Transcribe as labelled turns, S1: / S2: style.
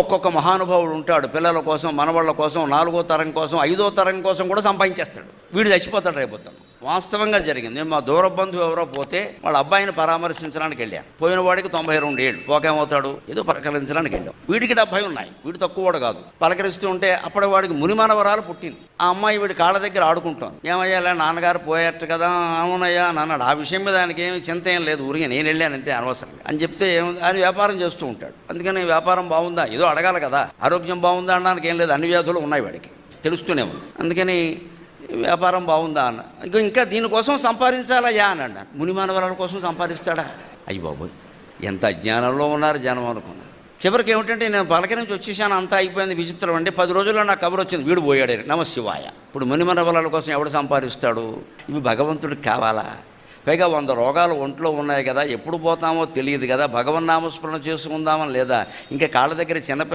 S1: ఒక్కొక్క మహానుభావుడు ఉంటాడు, పిల్లల కోసం, మనవాళ్ళ కోసం, 4వ తరం కోసం, 5వ తరం కోసం కూడా సంపాదించేస్తాడు. వీడు చచ్చిపోతాడు రేపుతాను. వాస్తవంగా జరిగింది. మా దూర బంధువు ఎవరో పోతే వాళ్ళ అబ్బాయిని పరామర్శించడానికి వెళ్ళాను. పోయిన వాడికి 92 ఏళ్ళు, పోకేమవుతాడు, ఏదో పలకరించడానికి వెళ్ళాం. వీడికి 70 ఉన్నాయి, వీడు తక్కువ వాడు కాదు. పలకరిస్తూ ఉంటే అప్పటి వాడికి మునిమనవరాలు పుట్టింది. ఆ అమ్మాయి వీడి కాళ్ళ దగ్గర ఆడుకుంటాం. ఏమయ్యాలా, నాన్నగారు పోయారట కదా. అవునయ్యా అన్నాడు. ఆ విషయం మీద దానికి ఏమి చింత ఏం లేదు, ఊరిగా నేను వెళ్ళాను అంతే, అనవసరంగా అని చెప్తే ఆయన వ్యాపారం చేస్తూ ఉంటాడు. అందుకని వ్యాపారం బాగుందా, ఏదో అడగాలి కదా. ఆరోగ్యం బాగుందా అనడానికి ఏం లేదు, అన్ని వ్యాధులు ఉన్నాయి వాడికి, తెలుస్తూనే ఉంది. అందుకని వ్యాపారం బాగుందా అన్న. ఇంకా దీనికోసం సంపాదించాలయ్యా అన్నాడు. మునిమానవరాల కోసం సంపాదిస్తాడా? అయ్యి బాబోయ్, ఎంత అజ్ఞానంలో ఉన్నారు జనం అనుకున్నా. చివరికి ఏమిటంటే నేను పలకరించి వచ్చేసాను, అంతా అయిపోయింది. విచిత్రం అండి, 10 రోజుల్లో నాకు కబురు వచ్చింది, వీడు పోయాడు. నమశివాయ. ఇప్పుడు మునిమానవరాల కోసం ఎవడు సంపాదిస్తాడు? ఇవి భగవంతుడికి కావాలా? పైగా 100 రోగాలు ఒంట్లో ఉన్నాయి కదా, ఎప్పుడు పోతామో తెలియదు కదా, భగవన్నామస్మరణ చేసుకుందామని లేదా? ఇంకా కాళ్ళ దగ్గర చిన్న